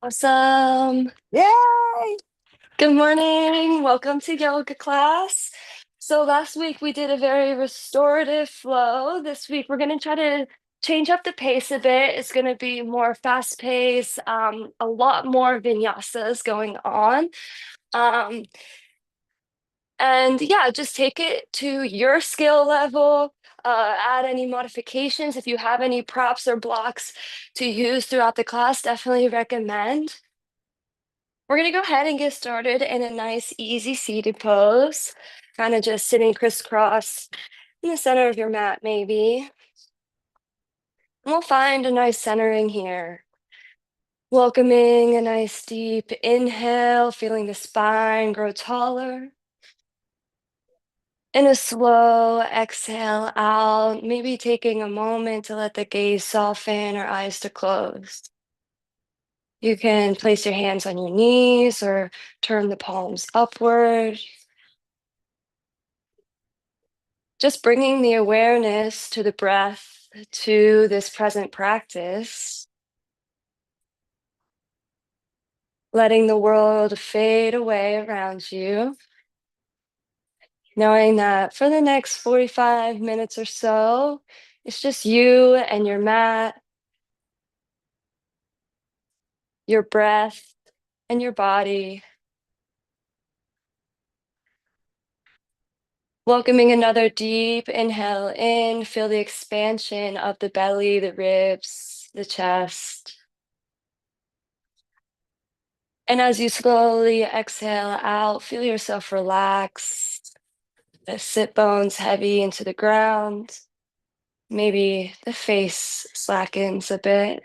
Awesome. Yay! Good morning. Welcome to yoga class. So last week we did a very restorative flow. This week we're going to try to change up the pace a bit. It's going to be more fast paced, a lot more vinyasas going on. Um, and yeah, just take it to your skill level. Add any modifications. If you have any props or blocks to use throughout the class, definitely recommend. We're going to go ahead and get started in a nice, easy seated pose. Kind of just sitting crisscross in the center of your mat, maybe. And we'll find a nice centering here. Welcoming a nice deep inhale, feeling the spine grow taller. And a slow exhale out, maybe taking a moment to let the gaze soften or eyes to close. You can place your hands on your knees or turn the palms upward. Just bringing the awareness to the breath, to this present practice, letting the world fade away around you, knowing that for the next 45 minutes or so, it's just you and your mat, your breath, and your body. Welcoming another deep inhale in, feel the expansion of the belly, the ribs, the chest. And as you slowly exhale out, feel yourself relax, the sit bones heavy into the ground. Maybe the face slackens a bit.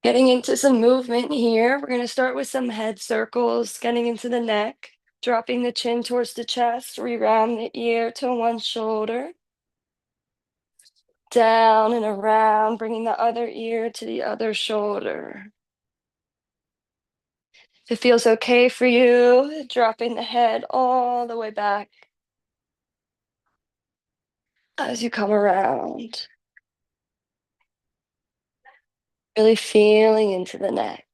Getting into some movement here. We're going to start with some head circles, getting into the neck, dropping the chin towards the chest, reround the ear to one shoulder. Down and around, bringing the other ear to the other shoulder. If it feels okay for you, dropping the head all the way back as you come around. Really feeling into the neck.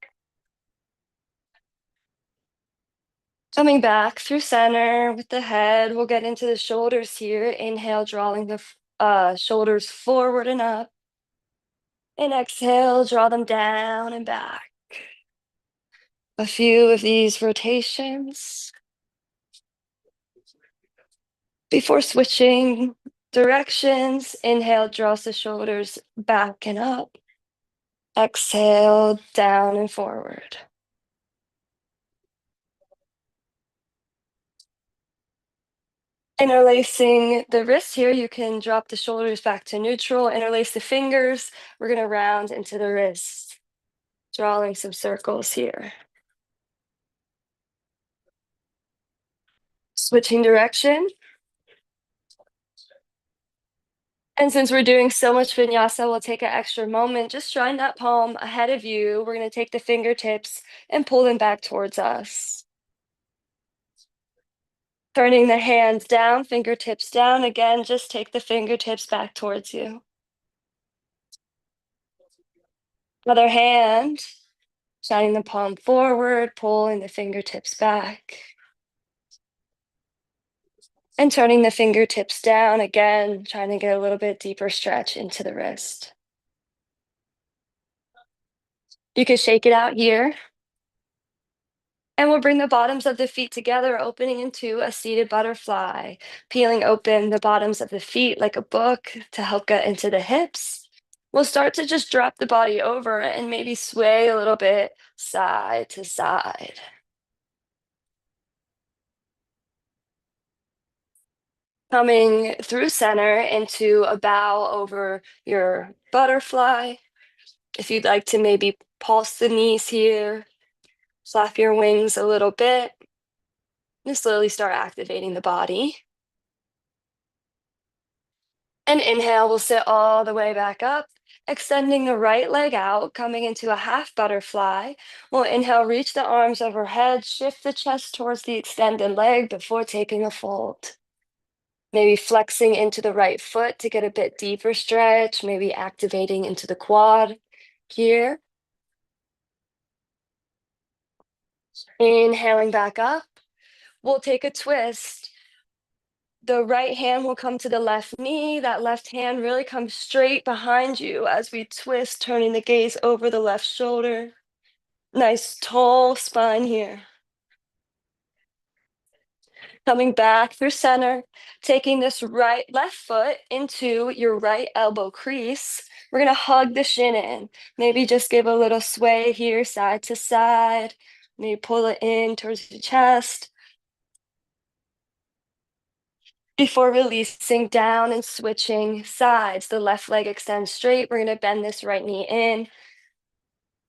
Coming back through center with the head, we'll get into the shoulders here. Inhale, drawing the shoulders forward and up. And exhale, draw them down and back. A few of these rotations. Before switching directions, inhale, draws the shoulders back and up. Exhale, down and forward. Interlacing the wrists here, you can drop the shoulders back to neutral, interlace the fingers. We're going to round into the wrists, drawing some circles here. Switching direction. And since we're doing so much vinyasa, we'll take an extra moment. Just shine that palm ahead of you. We're going to take the fingertips and pull them back towards us. Turning the hands down, fingertips down. Again, just take the fingertips back towards you. Other hand, shining the palm forward, pulling the fingertips back. And turning the fingertips down, again, trying to get a little bit deeper stretch into the wrist. You can shake it out here. And we'll bring the bottoms of the feet together, opening into a seated butterfly, peeling open the bottoms of the feet like a book to help get into the hips. We'll start to just drop the body over and maybe sway a little bit side to side. Coming through center into a bow over your butterfly. If you'd like to maybe pulse the knees here, flap your wings a little bit, and slowly start activating the body. And inhale, we'll sit all the way back up, extending the right leg out, coming into a half butterfly. We'll inhale, reach the arms overhead, shift the chest towards the extended leg before taking a fold. Maybe flexing into the right foot to get a bit deeper stretch, maybe activating into the quad here. Inhaling back up. We'll take a twist. The right hand will come to the left knee. That left hand really comes straight behind you as we twist, turning the gaze over the left shoulder. Nice tall spine here. Coming back through center, taking this left foot into your right elbow crease. We're gonna hug the shin in. Maybe just give a little sway here, side to side. Maybe pull it in towards the chest before releasing down and switching sides. The left leg extends straight. We're gonna bend this right knee in.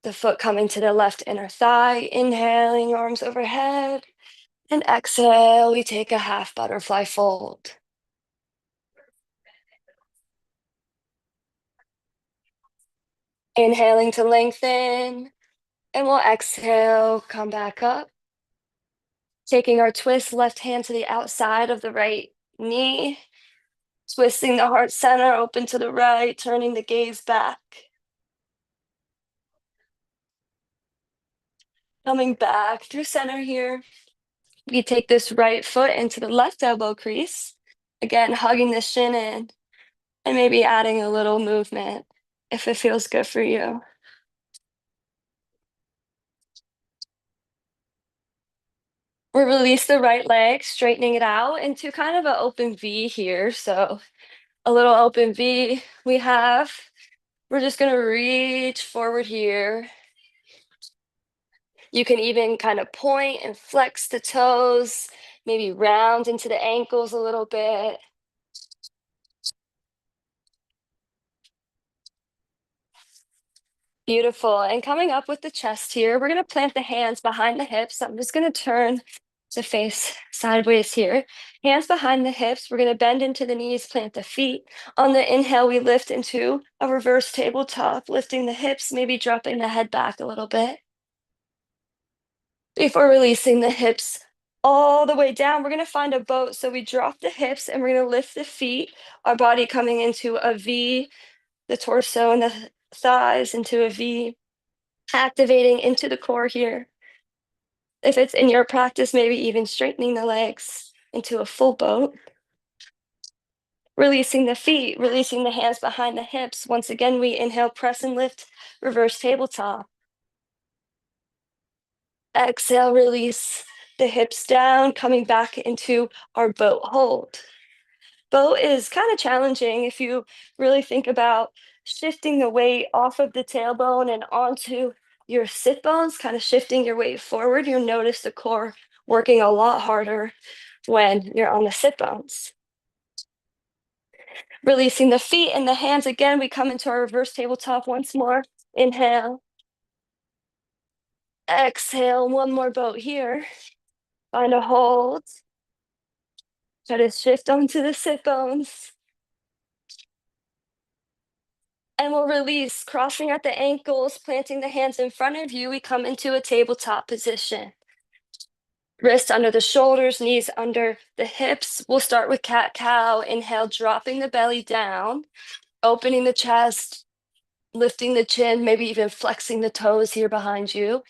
The foot coming to the left inner thigh. Inhaling, arms overhead. And exhale, we take a half butterfly fold. Inhaling to lengthen, and we'll exhale, come back up. Taking our twist, left hand to the outside of the right knee, twisting the heart center open to the right, turning the gaze back. Coming back through center here. We take this right foot into the left elbow crease. Again, hugging the shin in, and maybe adding a little movement if it feels good for you. We'll release the right leg, straightening it out into kind of an open V here. So a little open V we have. We're just gonna reach forward here. You can even kind of point and flex the toes, maybe round into the ankles a little bit. Beautiful. And coming up with the chest here, we're gonna plant the hands behind the hips. I'm just gonna turn to face sideways here. Hands behind the hips. We're gonna bend into the knees, plant the feet. On the inhale, we lift into a reverse tabletop, lifting the hips, maybe dropping the head back a little bit. Before releasing the hips all the way down, we're gonna find a boat. So we drop the hips and we're gonna lift the feet, our body coming into a V, the torso and the thighs into a V, activating into the core here. If it's in your practice, maybe even straightening the legs into a full boat. Releasing the feet, releasing the hands behind the hips. Once again, we inhale, press and lift, reverse tabletop. Exhale, release the hips down, coming back into our boat hold. Boat is kind of challenging if you really think about shifting the weight off of the tailbone and onto your sit bones, kind of shifting your weight forward. You'll notice the core working a lot harder when you're on the sit bones. Releasing the feet and the hands again, we come into our reverse tabletop once more. Inhale. Exhale, one more boat here. Find a hold. Try to shift onto the sit bones. And we'll release, crossing at the ankles, planting the hands in front of you. We come into a tabletop position. Wrists under the shoulders, knees under the hips. We'll start with cat-cow. Inhale, dropping the belly down, opening the chest, lifting the chin, maybe even flexing the toes here behind you.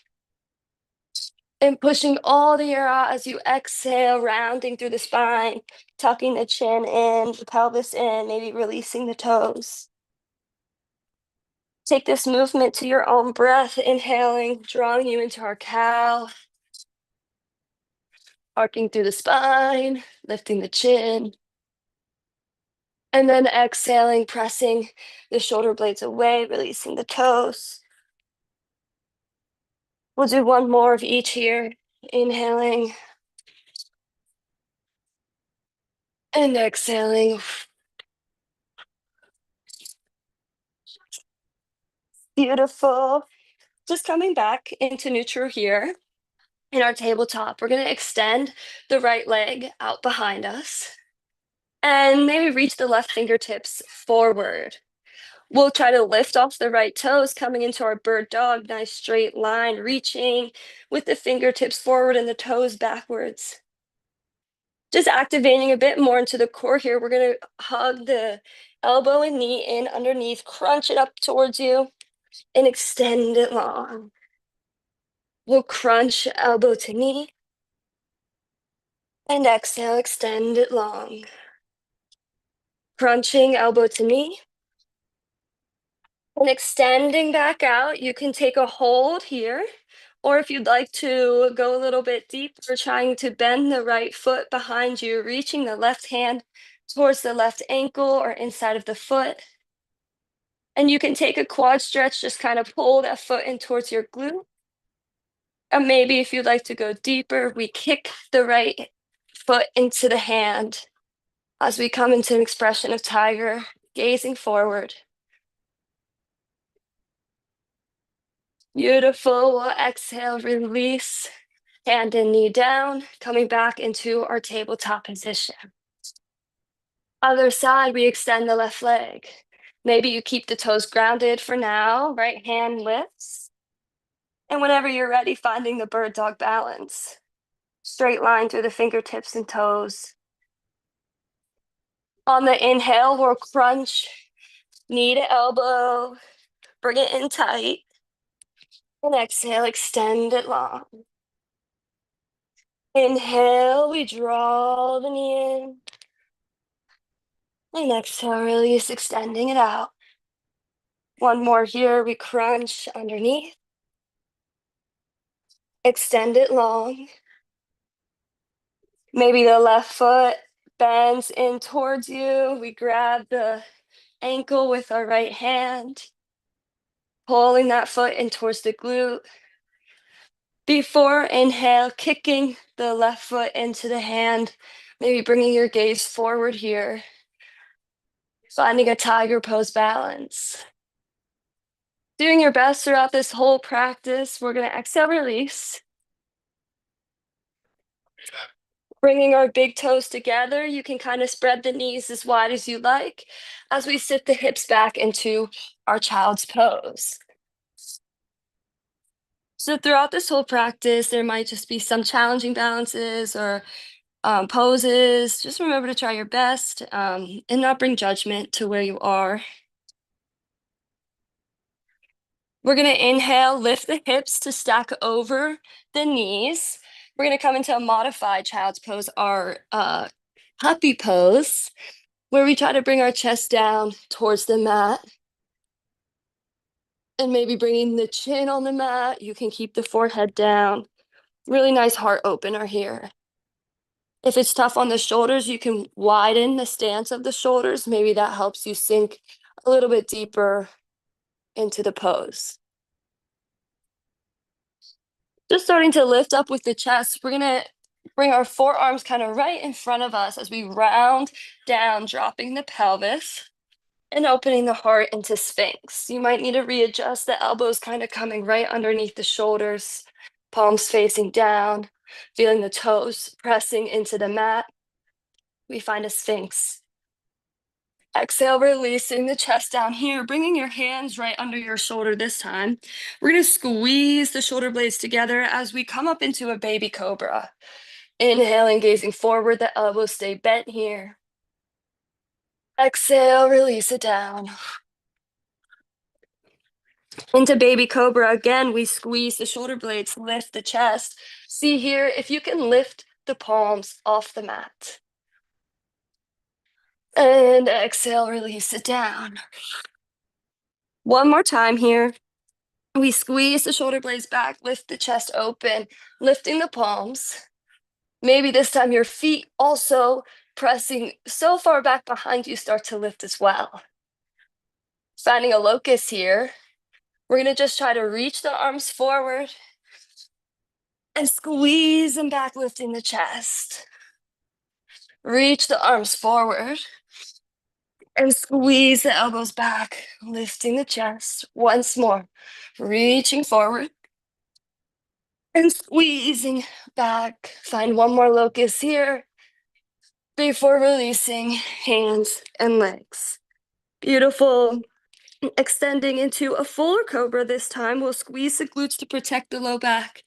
And pushing all the air out as you exhale, rounding through the spine, tucking the chin in, the pelvis in, maybe releasing the toes. Take this movement to your own breath, inhaling, drawing you into our cow, arcing through the spine, lifting the chin. And then exhaling, pressing the shoulder blades away, releasing the toes. We'll do one more of each here. Inhaling and exhaling. Beautiful. Just coming back into neutral here in our tabletop. We're going to extend the right leg out behind us and maybe reach the left fingertips forward. We'll try to lift off the right toes, coming into our bird dog, nice straight line, reaching with the fingertips forward and the toes backwards. Just activating a bit more into the core here. We're going to hug the elbow and knee in underneath, crunch it up towards you, and extend it long. We'll crunch elbow to knee, and exhale, extend it long. Crunching elbow to knee, and extending back out. You can take a hold here, or if you'd like to go a little bit deeper, trying to bend the right foot behind you, reaching the left hand towards the left ankle or inside of the foot. And you can take a quad stretch, just kind of pull that foot in towards your glute. And maybe if you'd like to go deeper, we kick the right foot into the hand as we come into an expression of tiger, gazing forward. Beautiful. We'll exhale, release, hand and knee down, coming back into our tabletop position. Other side, we extend the left leg. Maybe you keep the toes grounded for now, right hand lifts. And whenever you're ready, finding the bird dog balance. Straight line through the fingertips and toes. On the inhale, we'll crunch knee to elbow, bring it in tight. And exhale, extend it long. Inhale, we draw the knee in. And exhale, release, extending it out. One more here, we crunch underneath. Extend it long. Maybe the left foot bends in towards you. We grab the ankle with our right hand, pulling that foot in towards the glute. Before inhale, kicking the left foot into the hand, maybe bringing your gaze forward here, finding a tiger pose balance. Doing your best throughout this whole practice. We're going to exhale, release. Bringing our big toes together, you can kind of spread the knees as wide as you like as we sit the hips back into our child's pose. So throughout this whole practice, there might just be some challenging balances or poses. Just remember to try your best and not bring judgment to where you are. We're going to inhale, lift the hips to stack over the knees. We're going to come into a modified child's pose, our puppy pose, where we try to bring our chest down towards the mat. And maybe bringing the chin on the mat. You can keep the forehead down. Really nice heart opener here. If it's tough on the shoulders, you can widen the stance of the shoulders. Maybe that helps you sink a little bit deeper into the pose. Just starting to lift up with the chest. We're gonna bring our forearms kind of right in front of us as we round down, dropping the pelvis and opening the heart into Sphinx. You might need to readjust the elbows kind of coming right underneath the shoulders, palms facing down, feeling the toes pressing into the mat. We find a Sphinx. Exhale, releasing the chest down here, bringing your hands right under your shoulder this time. We're going to squeeze the shoulder blades together as we come up into a baby cobra. Inhaling, gazing forward, the elbows stay bent here. Exhale, release it down. Into baby cobra, again, we squeeze the shoulder blades, lift the chest. See here, if you can lift the palms off the mat. And exhale, release it down. One more time here. We squeeze the shoulder blades back, lift the chest open, lifting the palms. Maybe this time your feet also pressing so far back behind you start to lift as well. Finding a locust here. We're going to just try to reach the arms forward and squeeze them back, lifting the chest. Reach the arms forward and squeeze the elbows back, lifting the chest. Once more, reaching forward and squeezing back. Find one more locust here before releasing hands and legs. Beautiful. Extending into a fuller cobra this time. We'll squeeze the glutes to protect the low back.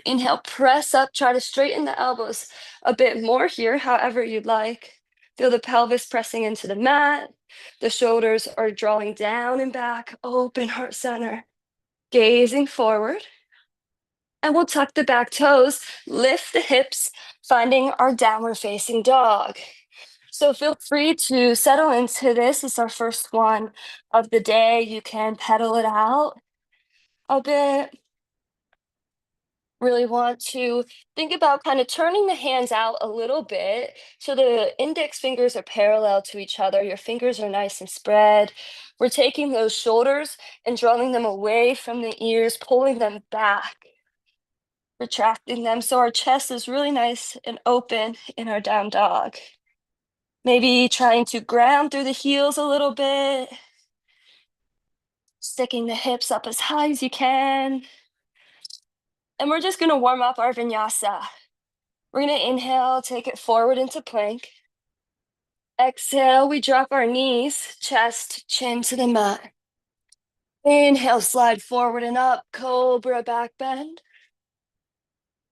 Inhale, press up, try to straighten the elbows a bit more here, however you'd like. Feel the pelvis pressing into the mat. The shoulders are drawing down and back, open heart center, gazing forward. And we'll tuck the back toes, lift the hips, finding our downward facing dog. So feel free to settle into this. It's our first one of the day. You can pedal it out a bit. Really want to think about kind of turning the hands out a little bit so the index fingers are parallel to each other. Your fingers are nice and spread. We're taking those shoulders and drawing them away from the ears, pulling them back, retracting them so our chest is really nice and open in our down dog. Maybe trying to ground through the heels a little bit, sticking the hips up as high as you can. And we're just going to warm up our vinyasa. We're going to inhale, take it forward into plank. Exhale, we drop our knees, chest, chin to the mat. Inhale, slide forward and up, cobra back bend.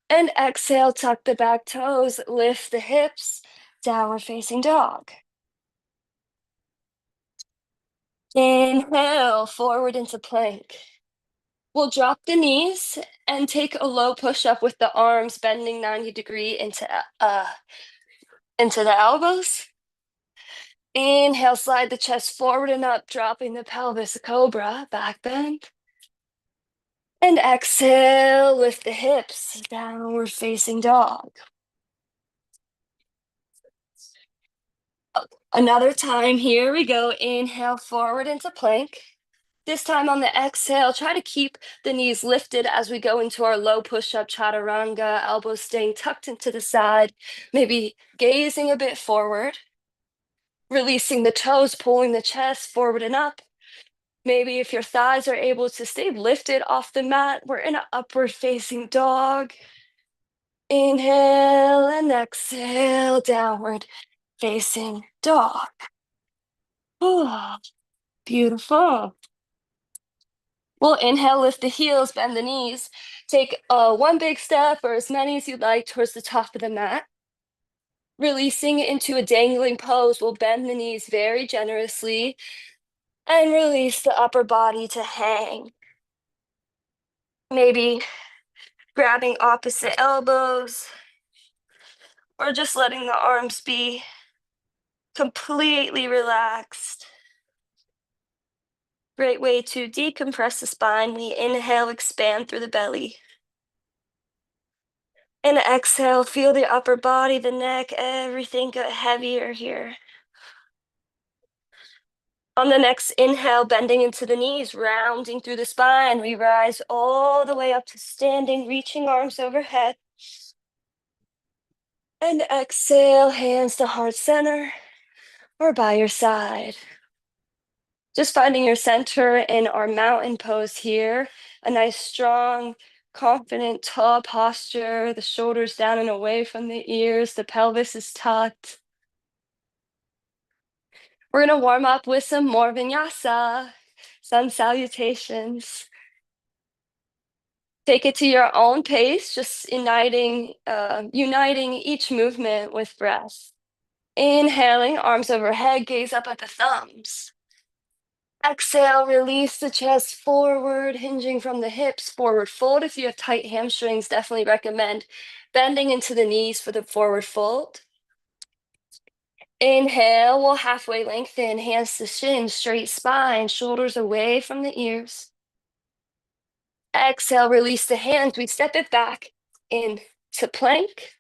And exhale, tuck the back toes, lift the hips, downward facing dog. Inhale, forward into plank. We'll drop the knees and take a low push-up with the arms bending 90-degree into the elbows. Inhale, slide the chest forward and up, dropping the pelvis, cobra, back bend. And exhale, lift the hips, downward facing dog. Another time, here we go. Inhale, forward into plank. This time on the exhale, try to keep the knees lifted as we go into our low push-up chaturanga, elbows staying tucked into the side, maybe gazing a bit forward, releasing the toes, pulling the chest forward and up. Maybe if your thighs are able to stay lifted off the mat, we're in an upward facing dog. Inhale and exhale, downward facing dog. Oh, beautiful. We'll inhale, lift the heels, bend the knees. Take one big step or as many as you'd like towards the top of the mat. Releasing into a dangling pose, we'll bend the knees very generously and release the upper body to hang. Maybe grabbing opposite elbows or just letting the arms be completely relaxed. Great way to decompress the spine. We inhale, expand through the belly. And exhale, feel the upper body, the neck, everything get heavier here. On the next inhale, bending into the knees, rounding through the spine, we rise all the way up to standing, reaching arms overhead. And exhale, hands to heart center or by your side. Just finding your center in our mountain pose here. A nice, strong, confident, tall posture. The shoulders down and away from the ears. The pelvis is tucked. We're going to warm up with some more vinyasa, sun salutations. Take it to your own pace, just uniting each movement with breath. Inhaling, arms overhead, gaze up at the thumbs. Exhale, release the chest forward, hinging from the hips, forward fold. If you have tight hamstrings, definitely recommend bending into the knees for the forward fold. Inhale, we'll halfway lengthen, hands to shins, straight spine, shoulders away from the ears. Exhale, release the hands. We step it back into plank.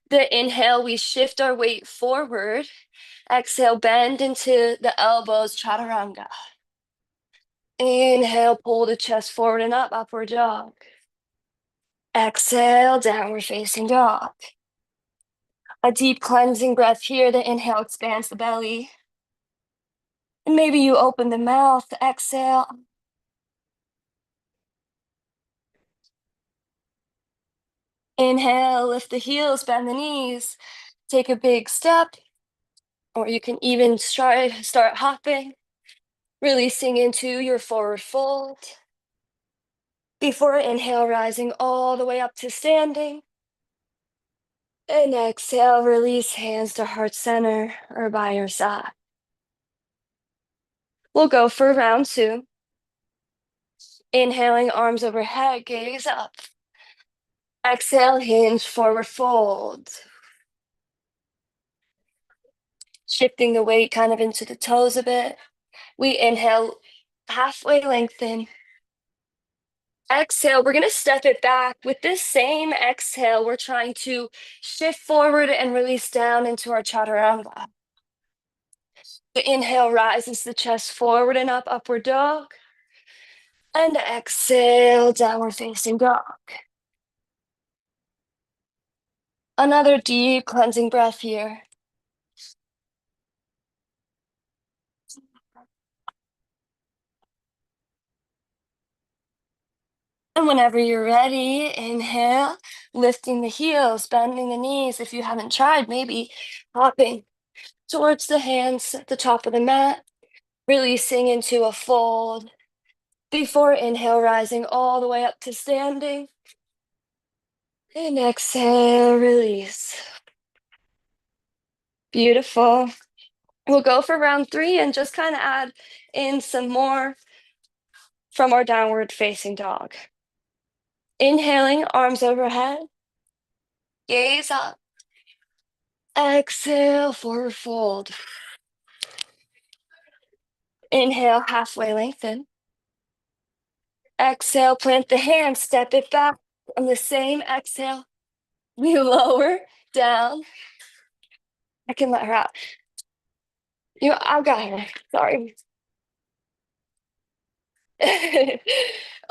The inhale, we shift our weight forward. Exhale, bend into the elbows, chaturanga. Inhale, pull the chest forward and up, upward dog. Exhale, downward facing dog. A deep cleansing breath here. The inhale expands the belly. And maybe you open the mouth, exhale. Inhale, lift the heels, bend the knees. Take a big step, or you can even start hopping, releasing into your forward fold. Before inhale, rising all the way up to standing. And exhale, release hands to heart center or by your side. We'll go for round two. Inhaling, arms overhead, gaze up. Exhale, hinge, forward fold. Shifting the weight kind of into the toes a bit. We inhale, halfway lengthen. Exhale, we're going to step it back. With this same exhale, we're trying to shift forward and release down into our chaturanga. The inhale rises the chest forward and up, upward dog. And exhale, downward facing dog. Another deep cleansing breath here. And whenever you're ready, inhale, lifting the heels, bending the knees. If you haven't tried, maybe hopping towards the hands at the top of the mat, releasing into a fold. Before inhale, rising all the way up to standing. And exhale, release. Beautiful. We'll go for round three and just kind of add in some more from our downward facing dog. Inhaling, arms overhead, gaze up. Exhale, forward fold. Inhale, halfway lengthen. Exhale, plant the hands, step it back. On the same exhale, we lower down. I can let her out. I've got her. Sorry.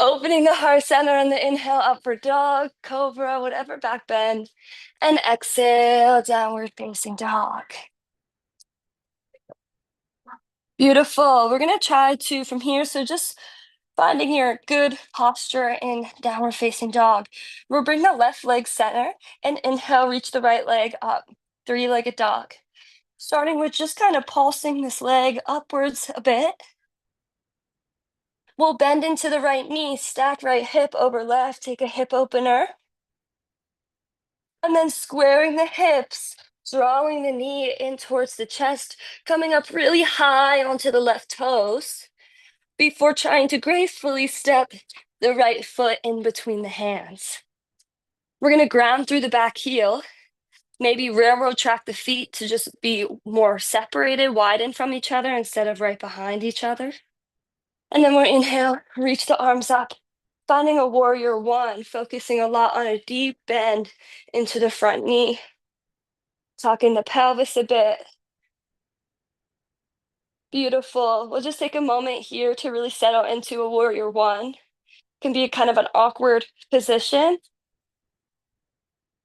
Opening the heart center on the inhale, upward dog, cobra, whatever, back bend. And exhale, downward facing dog. Beautiful. We're going to try to from here. So just finding your good posture in downward facing dog. We'll bring the left leg center and inhale, reach the right leg up. Three-legged dog. Starting with just kind of pulsing this leg upwards a bit. We'll bend into the right knee, stack right hip over left, take a hip opener. And then squaring the hips, drawing the knee in towards the chest, coming up really high onto the left toes before trying to gracefully step the right foot in between the hands. We're going to ground through the back heel, maybe railroad track the feet to just be more separated, widened from each other instead of right behind each other. And then we'll inhale, reach the arms up, finding a warrior one, focusing a lot on a deep bend into the front knee. Tucking the pelvis a bit. Beautiful. We'll just take a moment here to really settle into a warrior one. Can be kind of an awkward position.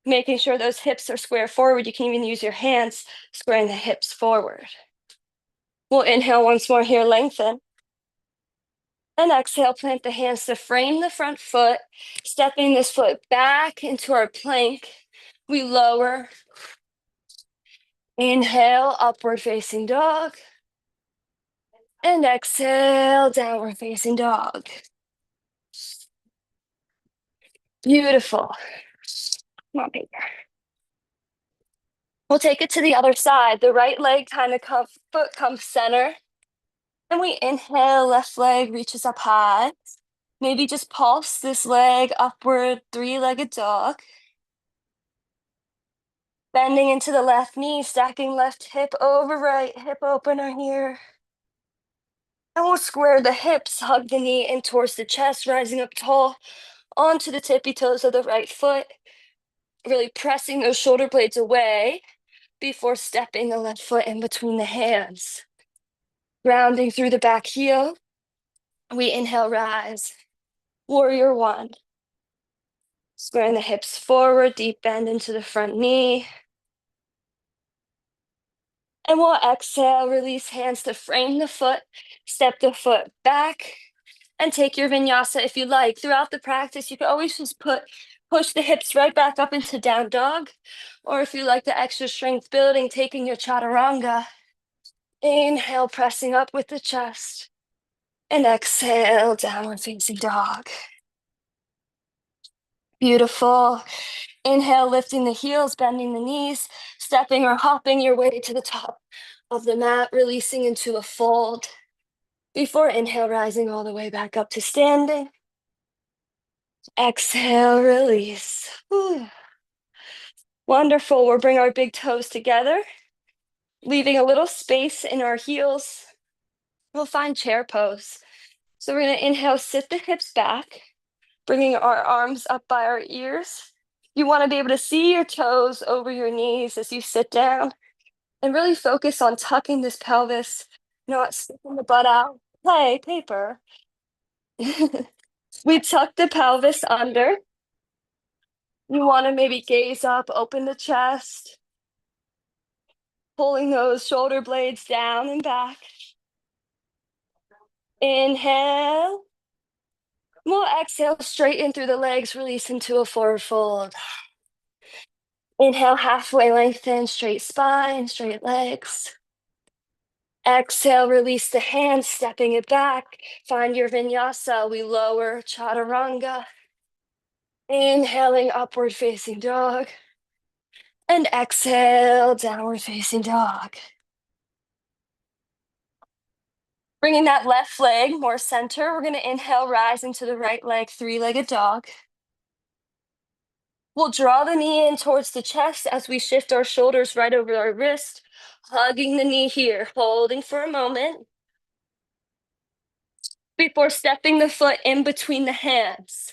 Making sure those hips are square forward. You can even use your hands squaring the hips forward. We'll inhale once more here, lengthen. And exhale, plant the hands to frame the front foot, stepping this foot back into our plank. We lower. Inhale, upward facing dog. And exhale, downward facing dog. Beautiful. Come on, baby. We'll take it to the other side. The right leg kind of foot comes center. And we inhale, left leg reaches up high. Maybe just pulse this leg upward, three-legged dog. Bending into the left knee, stacking left hip over right hip opener here. And we'll square the hips, hug the knee in towards the chest, rising up tall onto the tippy toes of the right foot. Really pressing those shoulder blades away before stepping the left foot in between the hands. Grounding through the back heel. We inhale, rise. Warrior one. Squaring the hips forward, deep bend into the front knee. And we'll exhale, release hands to frame the foot, step the foot back, and take your vinyasa if you like. Throughout the practice, you can always just push the hips right back up into down dog. Or if you like the extra strength building, taking your chaturanga. Inhale, pressing up with the chest. And exhale, downward facing dog. Beautiful. Inhale, lifting the heels, bending the knees, stepping or hopping your way to the top of the mat, releasing into a fold. Before inhale, rising all the way back up to standing. Exhale, release. Whew. Wonderful. We'll bring our big toes together, leaving a little space in our heels. We'll find chair pose. So we're going to inhale, sit the hips back, bringing our arms up by our ears. You want to be able to see your toes over your knees as you sit down and really focus on tucking this pelvis, not sticking the butt out. Play paper. We tuck the pelvis under. You want to maybe gaze up, open the chest, pulling those shoulder blades down and back. Inhale. We'll exhale, straighten through the legs, release into a forward fold. Inhale, halfway lengthen, straight spine, straight legs. Exhale, release the hands, stepping it back. Find your vinyasa. We lower chaturanga. Inhaling, upward facing dog. And exhale, downward facing dog. Bringing that left leg more center. We're going to inhale, rise into the right leg, three-legged dog. We'll draw the knee in towards the chest as we shift our shoulders right over our wrist, hugging the knee here, holding for a moment before stepping the foot in between the hands.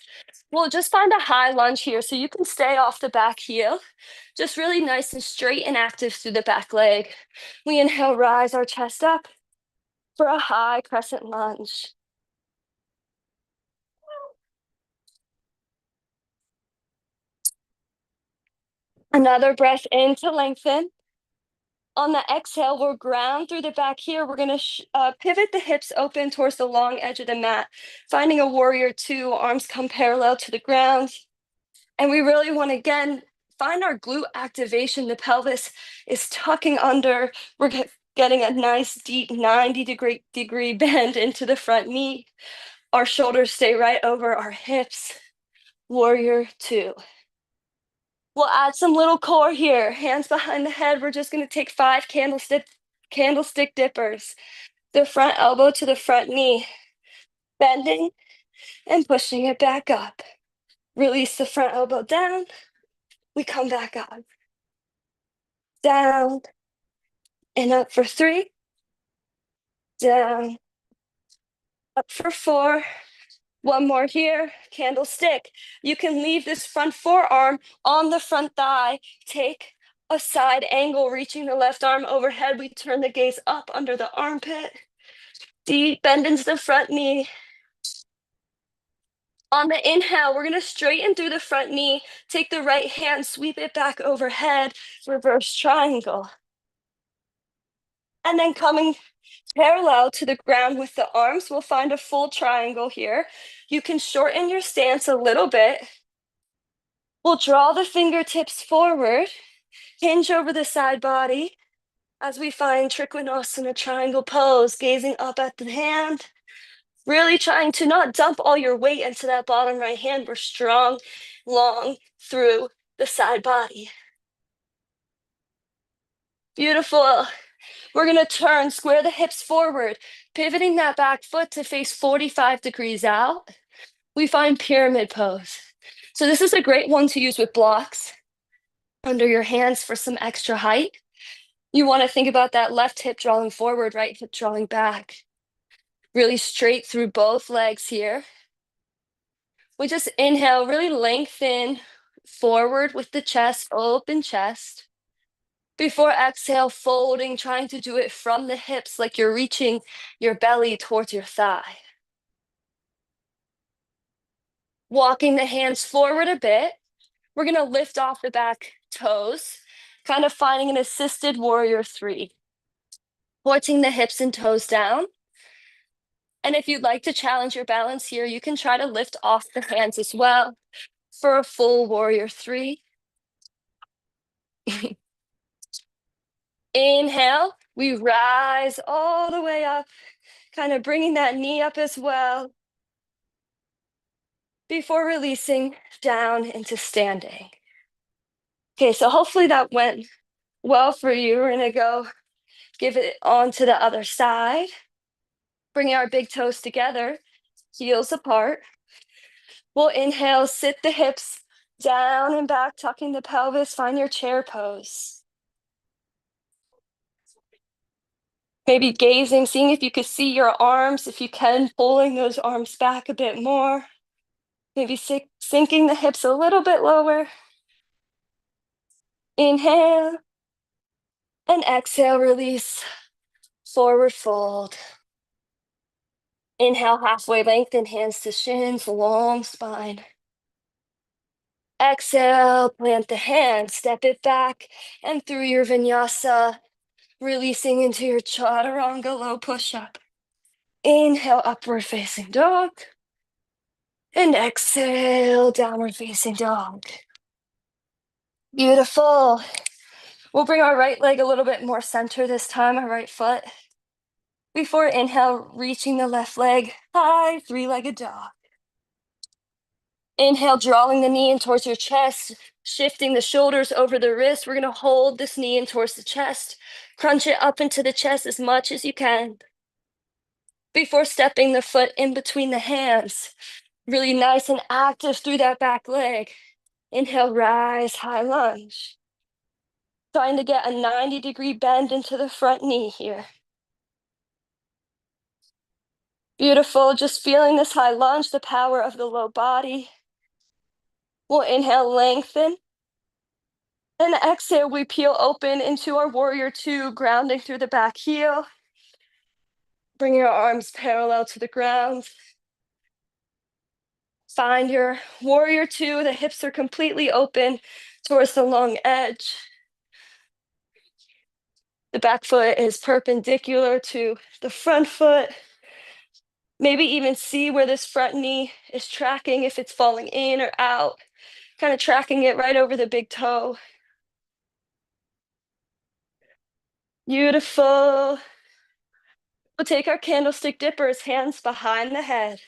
We'll just find a high lunge here so you can stay off the back heel, just really nice and straight and active through the back leg. We inhale, rise our chest up for a high crescent lunge. Another breath in to lengthen. On the exhale, we'll ground through the back here. We're going to pivot the hips open towards the long edge of the mat, finding a warrior two, arms come parallel to the ground. And we really want to, again, find our glute activation. The pelvis is tucking under. We're getting a nice deep 90-degree bend into the front knee. Our shoulders stay right over our hips. Warrior two. We'll add some little core here. Hands behind the head. We're just going to take 5 candlestick dippers. The front elbow to the front knee. Bending and pushing it back up. Release the front elbow down. We come back up. Down and up for 3. Down. Up for 4. One more here, candlestick. You can leave this front forearm on the front thigh. Take a side angle, reaching the left arm overhead. We turn the gaze up under the armpit. Deep bend into the front knee. On the inhale, we're going to straighten through the front knee. Take the right hand, sweep it back overhead, reverse triangle. And then coming parallel to the ground with the arms, we'll find a full triangle here. You can shorten your stance a little bit. We'll draw the fingertips forward, hinge over the side body as we find Trikonasana triangle pose, gazing up at the hand. Really trying to not dump all your weight into that bottom right hand. We're strong, long through the side body. Beautiful. We're going to turn, square the hips forward, pivoting that back foot to face 45 degrees out. We find pyramid pose. So this is a great one to use with blocks under your hands for some extra height. You want to think about that left hip drawing forward, right hip drawing back. Really straight through both legs here. We just inhale, really lengthen forward with the chest, open chest. Before exhale, folding, trying to do it from the hips like you're reaching your belly towards your thigh. Walking the hands forward a bit. We're going to lift off the back toes, kind of finding an assisted warrior 3. Pointing the hips and toes down. And if you'd like to challenge your balance here, you can try to lift off the hands as well for a full warrior 3. Inhale, we rise all the way up, kind of bringing that knee up as well. before releasing down into standing. Okay, so hopefully that went well for you. We're gonna go give it on to the other side. Bring our big toes together, heels apart. We'll inhale, sit the hips down and back, tucking the pelvis, find your chair pose. Maybe gazing, seeing if you could see your arms, if you can, pulling those arms back a bit more. Maybe sinking the hips a little bit lower. Inhale and exhale, release, forward fold. Inhale, halfway lengthen, hands to shins, long spine. Exhale, plant the hand, step it back, and through your vinyasa, releasing into your chaturanga low push-up. Inhale, upward facing dog. And exhale, downward facing dog. Beautiful. We'll bring our right leg a little bit more center this time, our right foot. Before inhale, reaching the left leg high, three-legged dog. Inhale, drawing the knee in towards your chest, shifting the shoulders over the wrist. We're going to hold this knee in towards the chest. Crunch it up into the chest as much as you can. Before stepping the foot in between the hands, really nice and active through that back leg. Inhale, rise, high lunge. Trying to get a 90-degree bend into the front knee here. Beautiful, just feeling this high lunge, the power of the low body. We'll inhale, lengthen. And exhale, we peel open into our warrior two, grounding through the back heel. Bring your arms parallel to the ground. Find your warrior two, the hips are completely open towards the long edge. The back foot is perpendicular to the front foot. Maybe even see where this front knee is tracking, if it's falling in or out. Kind of tracking it right over the big toe. Beautiful. We'll take our candlestick dippers, hands behind the head.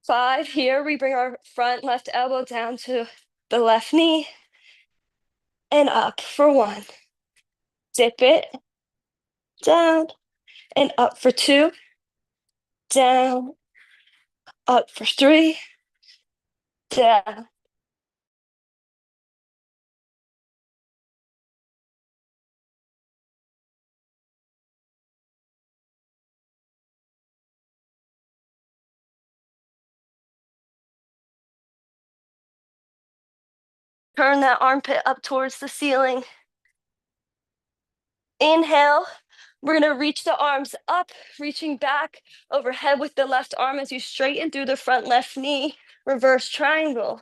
5 here, we bring our front left elbow down to the left knee. And up for 1. Dip it. Down. And up for 2. Down. Up for 3. Down. Turn that armpit up towards the ceiling. Inhale. We're going to reach the arms up, reaching back overhead with the left arm as you straighten through the front left knee, reverse triangle.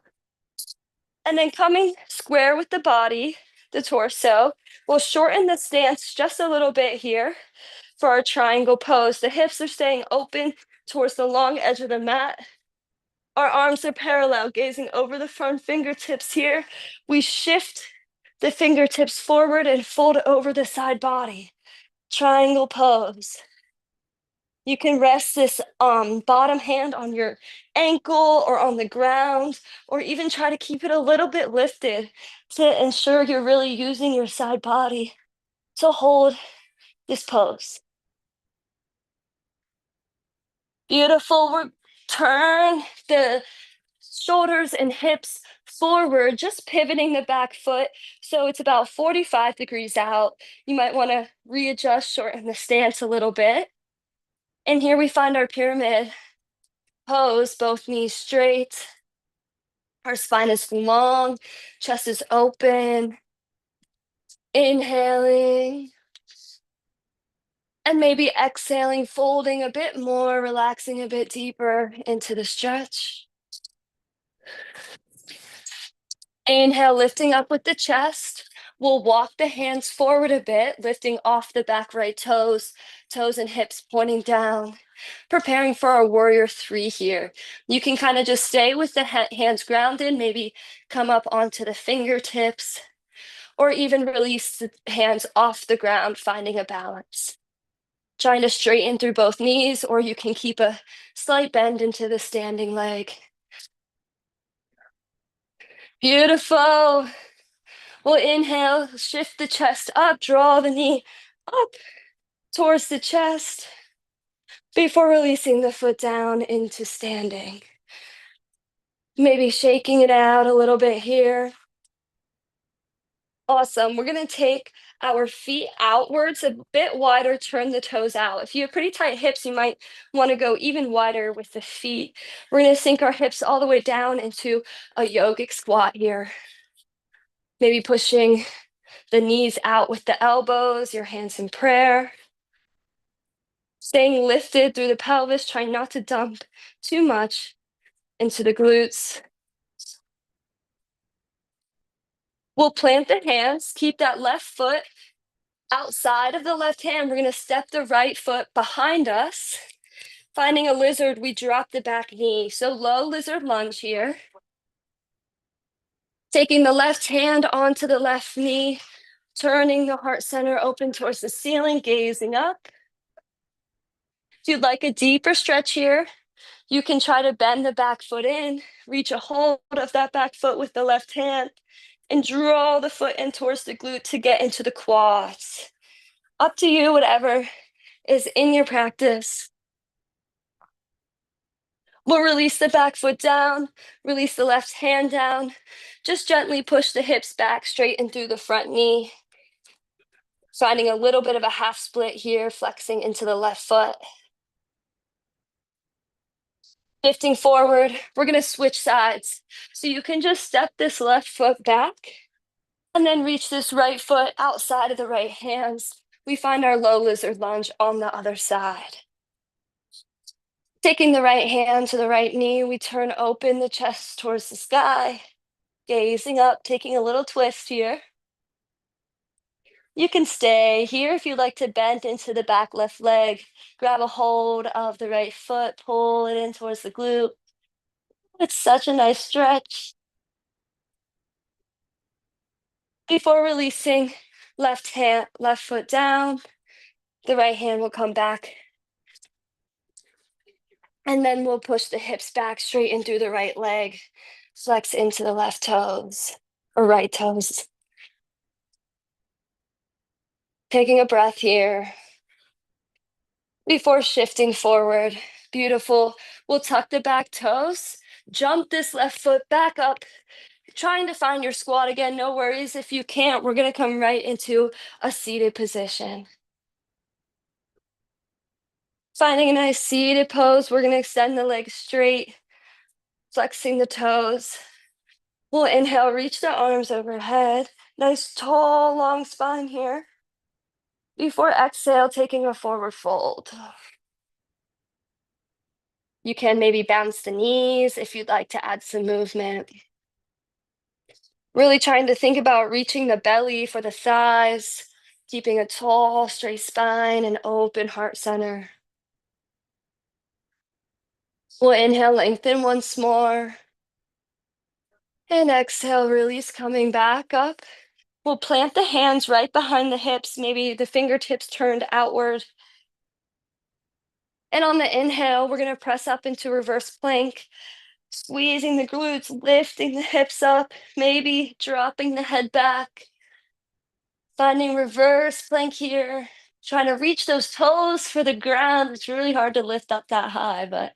And then coming square with the body, the torso, we'll shorten the stance just a little bit here for our triangle pose. The hips are staying open towards the long edge of the mat. Our arms are parallel, gazing over the front fingertips here. We shift the fingertips forward and fold over the side body. Triangle pose. You can rest this bottom hand on your ankle or on the ground, or even try to keep it a little bit lifted to ensure you're really using your side body to hold this pose. Beautiful. We'll turn the shoulders and hips forward, just pivoting the back foot. So it's about 45 degrees out. You might want to readjust, shorten the stance a little bit. And here we find our pyramid pose, both knees straight. Our spine is long, chest is open. Inhaling. And maybe exhaling, folding a bit more, relaxing a bit deeper into the stretch. Inhale, lifting up with the chest. We'll walk the hands forward a bit, lifting off the back right toes, toes and hips pointing down. Preparing for our warrior 3 here. You can kind of just stay with the hands grounded, maybe come up onto the fingertips, or even release the hands off the ground, finding a balance. Trying to straighten through both knees, or you can keep a slight bend into the standing leg. Beautiful. We'll inhale, shift the chest up, draw the knee up towards the chest before releasing the foot down into standing. Maybe shaking it out a little bit here. Awesome. We're going to take our feet outwards a bit wider, turn the toes out. If you have pretty tight hips, you might want to go even wider with the feet. We're going to sink our hips all the way down into a yogic squat here. Maybe pushing the knees out with the elbows, your hands in prayer. Staying lifted through the pelvis, trying not to dump too much into the glutes. We'll plant the hands, keep that left foot outside of the left hand. We're going to step the right foot behind us. Finding a lizard, we drop the back knee. So low lizard lunge here. Taking the left hand onto the left knee, turning the heart center open towards the ceiling, gazing up. If you'd like a deeper stretch here, you can try to bend the back foot in, reach a hold of that back foot with the left hand, and draw the foot in towards the glute to get into the quads. Up to you, whatever is in your practice. We'll release the back foot down, release the left hand down. Just gently push the hips back, straighten through the front knee. Finding a little bit of a half split here, flexing into the left foot. Shifting forward, we're going to switch sides. So you can just step this left foot back and then reach this right foot outside of the right hands. We find our low lizard lunge on the other side. Taking the right hand to the right knee, we turn open the chest towards the sky, gazing up, taking a little twist here. You can stay here if you'd like to bend into the back left leg. Grab a hold of the right foot, pull it in towards the glute. It's such a nice stretch. Before releasing, left foot down. The right hand will come back. And then we'll push the hips back, straighten through the right leg. Flex into the left toes or right toes. Taking a breath here. Before shifting forward, beautiful. We'll tuck the back toes, jump this left foot back up, trying to find your squat again. No worries if you can't. We're going to come right into a seated position. Finding a nice seated pose, we're going to extend the legs straight, flexing the toes. We'll inhale, reach the arms overhead. Nice tall, long spine here. Before exhale, taking a forward fold. You can maybe bounce the knees if you'd like to add some movement. Really trying to think about reaching the belly for the thighs, keeping a tall, straight spine and open heart center. We'll inhale, lengthen once more. And exhale, release, coming back up. We'll plant the hands right behind the hips, maybe the fingertips turned outward. And on the inhale, we're going to press up into reverse plank, squeezing the glutes, lifting the hips up, maybe dropping the head back. Finding reverse plank here, trying to reach those toes for the ground. It's really hard to lift up that high, but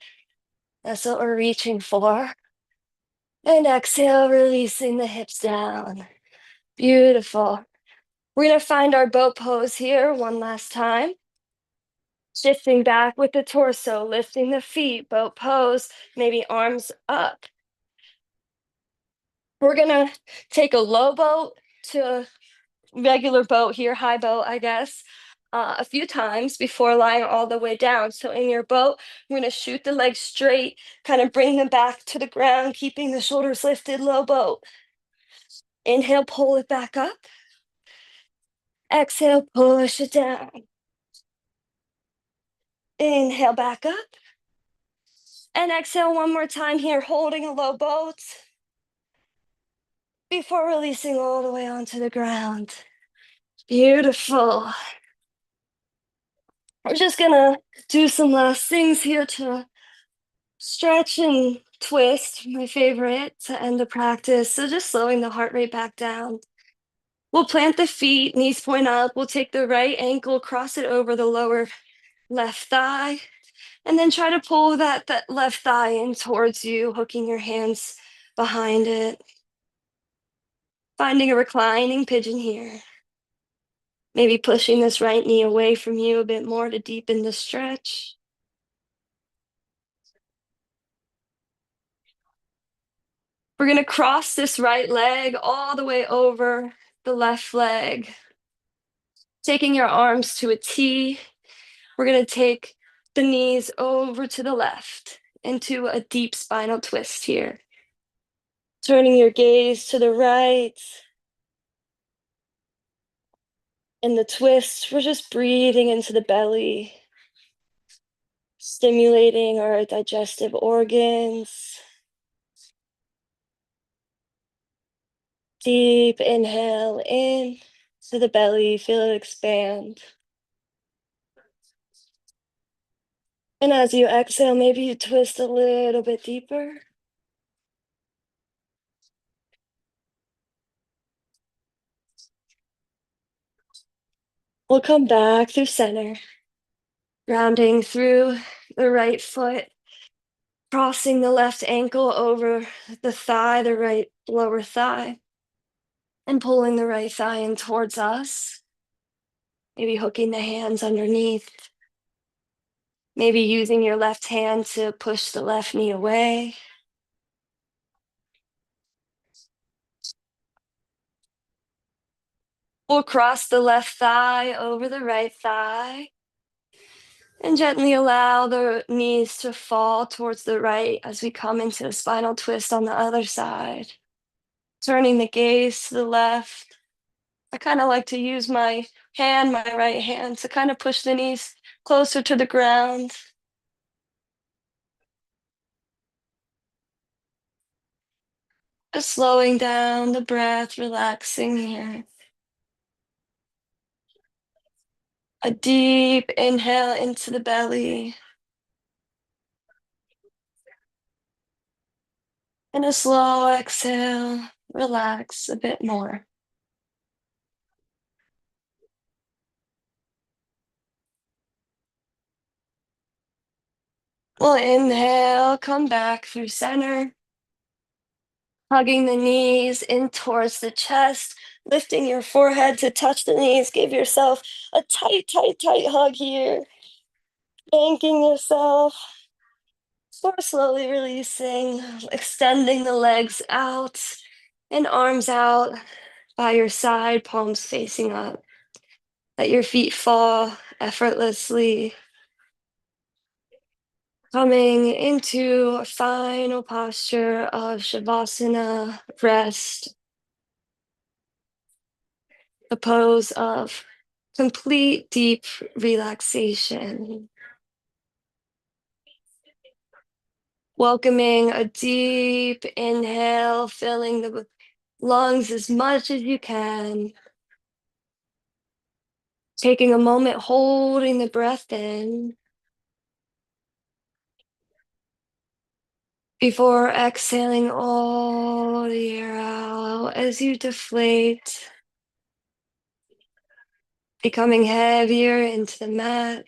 that's what we're reaching for. And exhale, releasing the hips down. Beautiful. We're going to find our boat pose here one last time. Shifting back with the torso, lifting the feet, boat pose, maybe arms up. We're going to take a low boat to regular boat here, high boat, I guess, a few times before lying all the way down. So in your boat, we're going to shoot the legs straight, kind of bring them back to the ground, keeping the shoulders lifted, low boat. Inhale, pull it back up. Exhale, push it down. Inhale, back up. And exhale one more time here, holding a low boat before releasing all the way onto the ground. Beautiful. We're just gonna do some last things here to stretch and twist, my favorite to end the practice. So just slowing the heart rate back down. We'll plant the feet, knees point up. We'll take the right ankle, cross it over the lower left thigh, and then try to pull that left thigh in towards you, hooking your hands behind it. Finding a reclining pigeon here. Maybe pushing this right knee away from you a bit more to deepen the stretch. We're going to cross this right leg all the way over the left leg. Taking your arms to a T, we're going to take the knees over to the left into a deep spinal twist here. Turning your gaze to the right. In the twist, we're just breathing into the belly, stimulating our digestive organs. Deep inhale in to the belly, feel it expand. And as you exhale, maybe you twist a little bit deeper. We'll come back through center, rounding through the right foot, crossing the left ankle over the thigh, the right lower thigh, and pulling the right thigh in towards us. Maybe hooking the hands underneath. Maybe using your left hand to push the left knee away. We'll cross the left thigh over the right thigh and gently allow the knees to fall towards the right as we come into a spinal twist on the other side. Turning the gaze to the left. I kind of like to use my right hand, to kind of push the knees closer to the ground. Just slowing down the breath, relaxing here. A deep inhale into the belly. And a slow exhale, relax a bit more. We'll inhale, come back through center. Hugging the knees in towards the chest, lifting your forehead to touch the knees. Give yourself a tight, tight, tight hug here. Thanking yourself for slowly releasing, extending the legs out and arms out by your side, palms facing up. Let your feet fall effortlessly. Coming into a final posture of Shavasana, rest, a pose of complete deep relaxation. Welcoming a deep inhale, filling the lungs as much as you can. Taking a moment, holding the breath in before exhaling all the air out as you deflate, becoming heavier into the mat.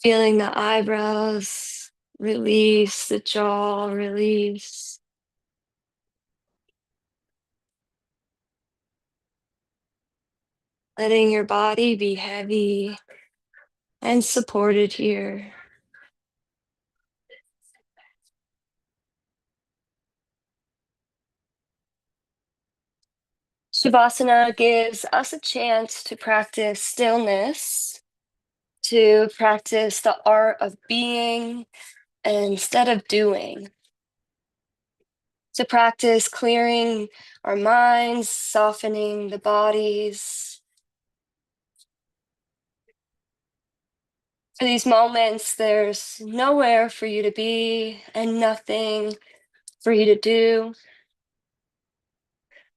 Feeling the eyebrows release, the jaw release. Letting your body be heavy and supported here. Shavasana gives us a chance to practice stillness, to practice the art of being instead of doing, to practice clearing our minds, softening the bodies. For these moments, there's nowhere for you to be and nothing for you to do.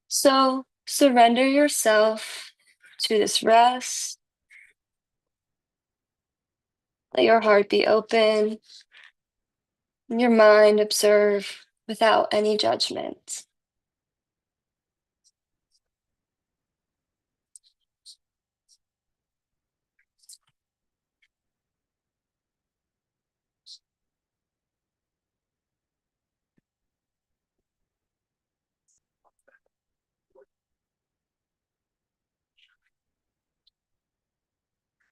So surrender yourself to this rest. Let your heart be open, and your mind observe without any judgment.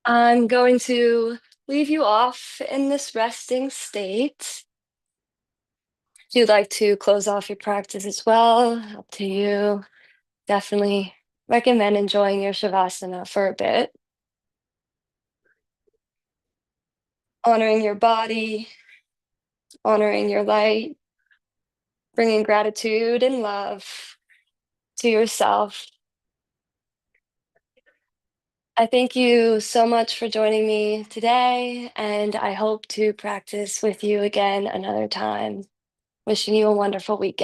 I'm going to leave you off in this resting state. If you'd like to close off your practice as well, up to you. Definitely recommend enjoying your Shavasana for a bit, honoring your body, honoring your light, bringing gratitude and love to yourself. I thank you so much for joining me today, and I hope to practice with you again another time. Wishing you a wonderful weekend.